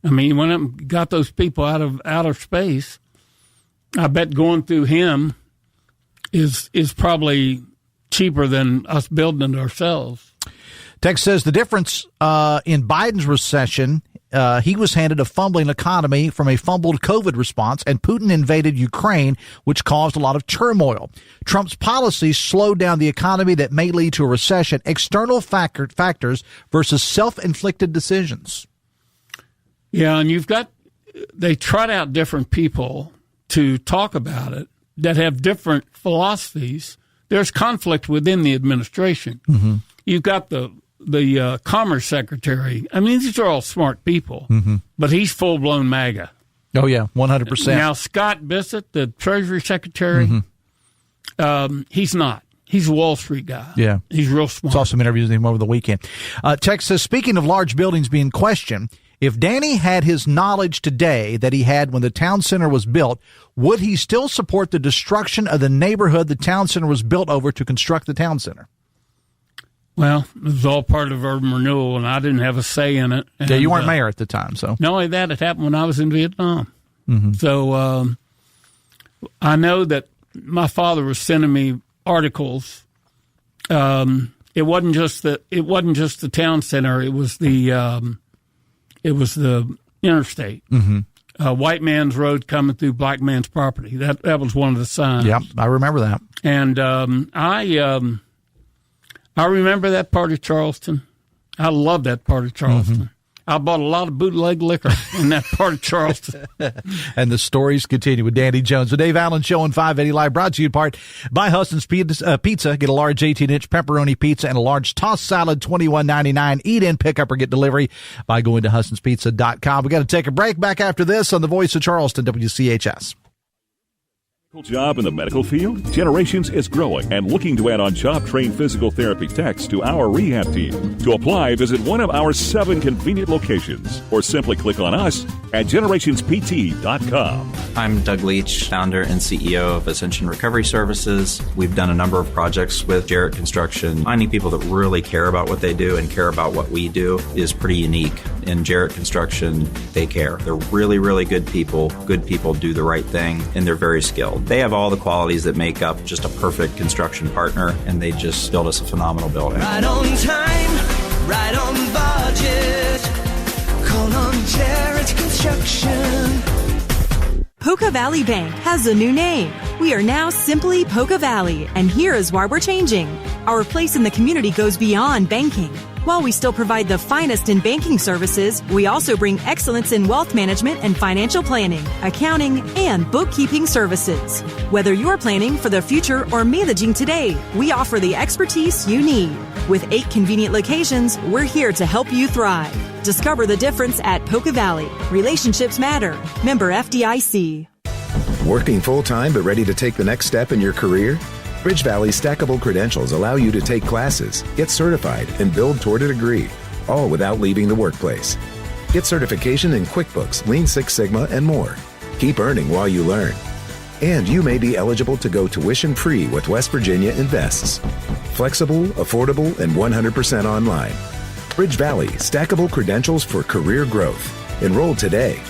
I mean, he went up and got those people out of outer space. I bet going through him is probably cheaper than us building it ourselves. Text says the difference in Biden's recession, he was handed a fumbling economy from a fumbled COVID response, and Putin invaded Ukraine, which caused a lot of turmoil. Trump's policies slowed down the economy that may lead to a recession. External factors versus self-inflicted decisions. Yeah, and they trot out different people to talk about it that have different philosophies. There's conflict within the administration. Mm-hmm. You've got the Commerce Secretary. I mean, these are all smart people, but he's full-blown MAGA. Oh, yeah, 100%. Now, Scott Bissett, the Treasury Secretary, he's not. He's a Wall Street guy. Yeah. He's real smart. Saw some interviews with him over the weekend. Text says, speaking of large buildings being questioned, if Danny had his knowledge today that he had when the town center was built, would he still support the destruction of the neighborhood the town center was built over to construct the town center? Well, it was all part of urban renewal, and I didn't have a say in it. And, yeah, you weren't mayor at the time, so. Not only that, it happened when I was in Vietnam. So I know that my father was sending me articles. It wasn't just the town center. It was the interstate. White man's road coming through black man's property. That was one of the signs. Yeah, I remember that. And I remember that part of Charleston. I love that part of Charleston. I bought a lot of bootleg liquor in that part of Charleston. And the stories continue with Danny Jones. The Dave Allen Show on 580 Live, brought to you in part by Huston's Pizza. Get a large 18-inch pepperoni pizza and a large tossed salad, $21.99. Eat in, pick up, or get delivery by going to HustonsPizza.com. We got to take a break. Back after this on the Voice of Charleston, WCHS. Job in the medical field? Generations is growing and looking to add on job-trained physical therapy techs to our rehab team. To apply, visit one of our 7 convenient locations or simply click on us at generationspt.com. I'm Doug Leach, founder and CEO of Ascension Recovery Services. We've done a number of projects with Jarrett Construction. Finding people that really care about what they do and care about what we do is pretty unique. In Jarrett Construction, they care. They're really, really good people. Good people do the right thing, and they're very skilled. They have all the qualities that make up just a perfect construction partner, and they just built us a phenomenal building. Right on time, right on budget. Call on Jarrett Construction. Poca Valley Bank has a new name. We are now simply Poca Valley, and here is why we're changing. Our place in the community goes beyond banking. While we still provide the finest in banking services, we also bring excellence in wealth management and financial planning, accounting, and bookkeeping services. Whether you're planning for the future or managing today, we offer the expertise you need. With 8 convenient locations, we're here to help you thrive. Discover the difference at Poca Valley. Relationships matter. Member FDIC. Working full-time but ready to take the next step in your career? Bridge Valley's stackable credentials allow you to take classes, get certified, and build toward a degree, all without leaving the workplace. Get certification in QuickBooks, Lean Six Sigma, and more. Keep earning while you learn. And you may be eligible to go tuition-free with West Virginia Invests. Flexible, affordable, and 100% online. Bridge Valley, stackable credentials for career growth. Enroll today.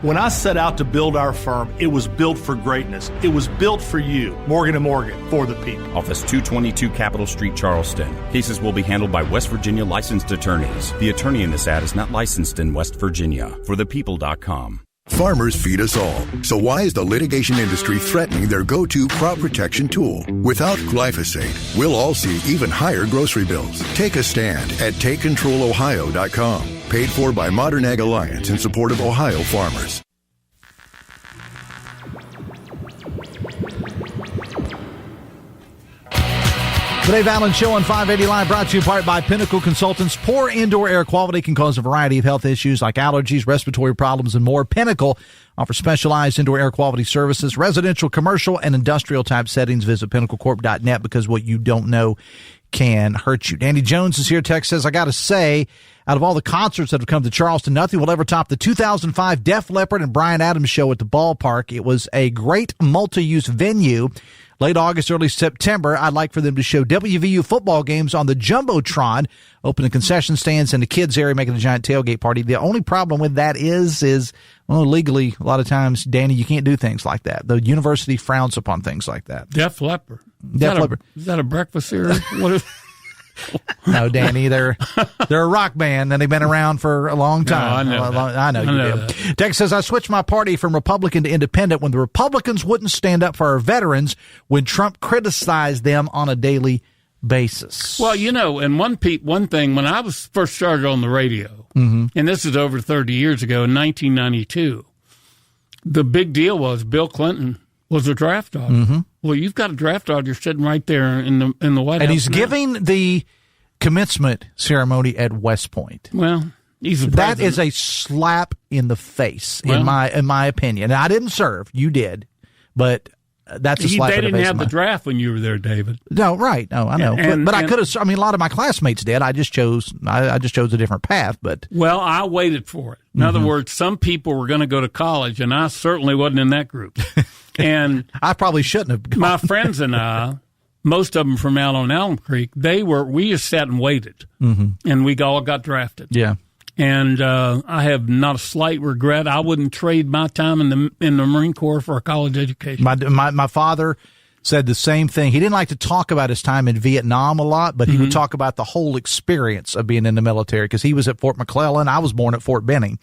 When I set out to build our firm, it was built for greatness. It was built for you, Morgan & Morgan, for the people. Office 222 Capitol Street, Charleston. Cases will be handled by West Virginia licensed attorneys. The attorney in this ad is not licensed in West Virginia. ForThePeople.com. Farmers feed us all. So why is the litigation industry threatening their go-to crop protection tool? Without glyphosate, we'll all see even higher grocery bills. Take a stand at TakeControlOhio.com. Paid for by Modern Ag Alliance in support of Ohio farmers. The Dave Allen Show on 580 Live, brought to you in part by Pinnacle Consultants. Poor indoor air quality can cause a variety of health issues like allergies, respiratory problems, and more. Pinnacle offers specialized indoor air quality services, residential, commercial, and industrial type settings. Visit pinnaclecorp.net because what you don't know can hurt you. Danny Jones is here. Text says, I got to say, out of all the concerts that have come to Charleston, nothing will ever top the 2005 Def Leppard and Bryan Adams show at the ballpark. It was a great multi-use venue. Late August, early September, I'd like for them to show WVU football games on the Jumbotron, open the concession stands in the kids area, making a giant tailgate party. The only problem with that is well, legally, a lot of times, Danny, you can't do things like that. The university frowns upon things like that. Def Leppard. Def Leppard. Is that a breakfast cereal? What is? No, Danny, they're a rock band and they've been around for a long time. No, I know you do. Tex says, I switched my party from Republican to Independent when the Republicans wouldn't stand up for our veterans when Trump criticized them on a daily basis. Well, you know, and one thing, when I was first started on the radio, and this is over 30 years ago, in 1992, the big deal was Bill Clinton was a draft dodger. Well, you've got a draft dodger sitting right there in the White House. And he's giving the commencement ceremony at West Point. Well, he's the president. That is a slap in the face, in my opinion. And I didn't serve. You did. But that's a slap in the face. They didn't have the draft when you were there, David. No, right. No, I know. But I could have. I mean, a lot of my classmates did. I just chose a different path. But well, I waited for it. In other words, some people were going to go to college, and I certainly wasn't in that group. And I probably shouldn't have gone. My friends and I, most of them from out on Elm Creek, we just sat and waited, and we all got drafted. Yeah. And I have not a slight regret. I wouldn't trade my time in the Marine Corps for a college education. My father said the same thing. He didn't like to talk about his time in Vietnam a lot, but he would talk about the whole experience of being in the military, because he was at Fort McClellan. I was born at Fort Benning.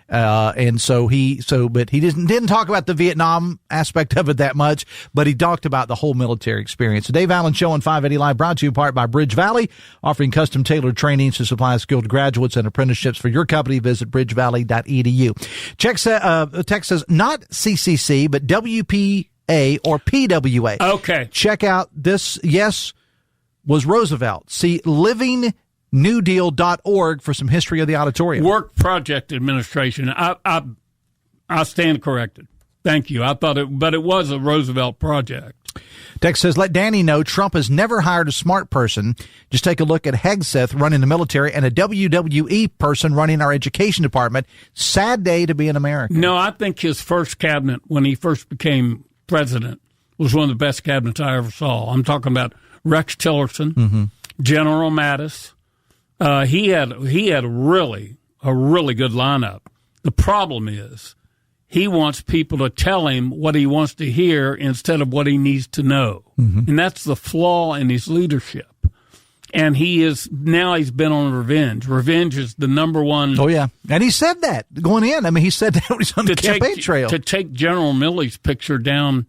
But he didn't talk about the Vietnam aspect of it that much, but he talked about the whole military experience. The Dave Allen Show on 580 Live, brought to you in part by Bridge Valley, offering custom tailored trainings to supply skilled graduates and apprenticeships for your company. Visit bridgevalley.edu. Text says not CCC, but WPA or PWA. Okay. Check out this. Yes, was Roosevelt. See livingnewdeal.org for some history of the auditorium. Work Project Administration. I stand corrected. Thank you. I thought but it was a Roosevelt project. Text says, let Danny know Trump has never hired a smart person. Just take a look at Hegseth running the military and a WWE person running our education department. Sad day to be an American. No, I think his first cabinet, when he first became president, was one of the best cabinets I ever saw. I'm talking about Rex Tillerson, General Mattis. He had a really good lineup. The problem is he wants people to tell him what he wants to hear instead of what he needs to know. And that's the flaw in his leadership. And he's been on revenge. Revenge is the number one. Oh, yeah. And he said that going in. I mean, he said that when he's on the campaign trail. To take General Milley's picture down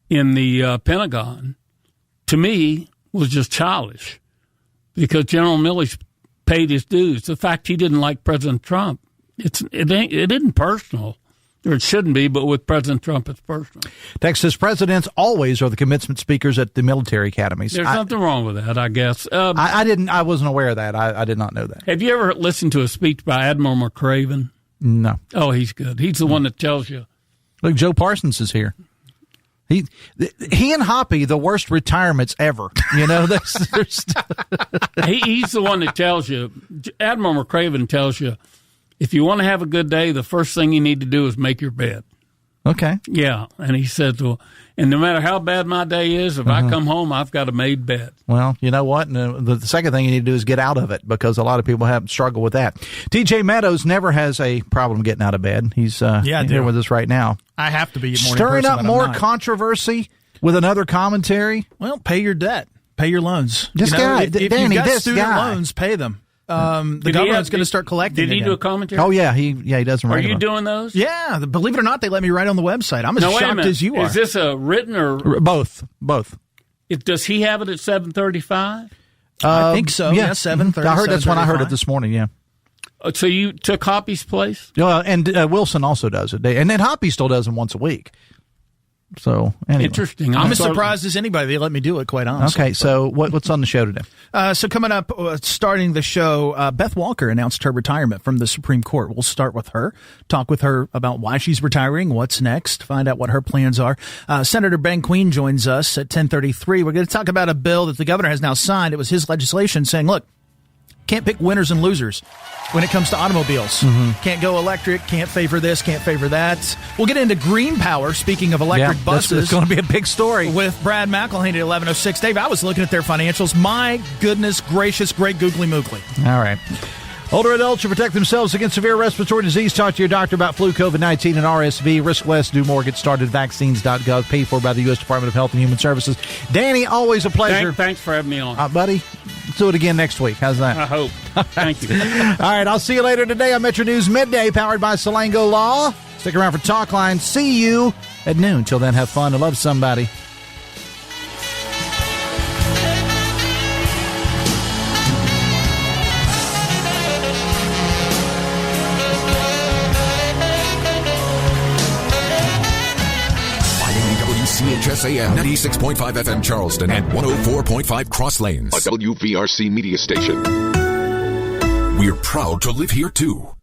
in the Pentagon, to me, was just childish. Because General Milley's paid his dues. The fact he didn't like President Trump, it isn't personal. Or it shouldn't be, but with President Trump, it's personal. Text says presidents always are the commencement speakers at the military academies. There's nothing wrong with that, I guess. I wasn't aware of that. I did not know that. Have you ever listened to a speech by Admiral McRaven? No. Oh, he's good. He's the one that tells you. Look, Joe Parsons is here. He and Hoppy, the worst retirements ever. You know, he's the one that tells you. Admiral McRaven tells you, if you want to have a good day, the first thing you need to do is make your bed. Okay. Yeah, and he said, and no matter how bad my day is, if I come home, I've got a made bed. Well, you know what? The second thing you need to do is get out of it, because a lot of people have struggled with that. TJ Meadows never has a problem getting out of bed. He's here with us right now. I have to be a morning stirring person, up more controversy with another commentary. Well, pay your debt, pay your loans. This guy, if you've got student loans, pay them. The government's going to start collecting. Did he do a commentary? Oh yeah, he does. Are you doing those? Yeah, believe it or not, they let me write on the website. I'm as shocked as you are. Is this a written or both? Does he have it at 7:35? I think so. Yeah, 7:30. I heard that's when I heard it this morning. Yeah. So you took Hoppy's place? And Wilson also does it, and then Hoppy still does them once a week. So anyway. Interesting. I'm as surprised as anybody they let me do it, quite honestly. Okay, so what's on the show today? So coming up, starting the show, Beth Walker announced her retirement from the Supreme Court. We'll start with her, talk with her about why she's retiring, what's next, find out what her plans are. Senator Ben Queen joins us at 10:33. We're going to talk about a bill that the governor has now signed. It was his legislation saying, look, can't pick winners and losers when it comes to automobiles. Can't go electric, can't favor this, can't favor that. We'll get into green power, speaking of electric buses. It's going to be a big story. With Brad McElhaney at 11:06. Dave, I was looking at their financials. My goodness gracious, great googly moogly. All right. Older adults should protect themselves against severe respiratory disease. Talk to your doctor about flu, COVID-19, and RSV. Risk less, do more. Get started. Vaccines.gov. Paid for by the U.S. Department of Health and Human Services. Danny, always a pleasure. Thanks for having me on. Buddy, let's do it again next week. How's that? I hope. Thank you. All right, I'll see you later today on Metro News Midday, powered by Salango Law. Stick around for Talk Line. See you at noon. Till then, have fun and love somebody. WCHS AM 96.5 FM Charleston and 104.5 Cross Lanes. A WVRC media station. We're proud to live here too.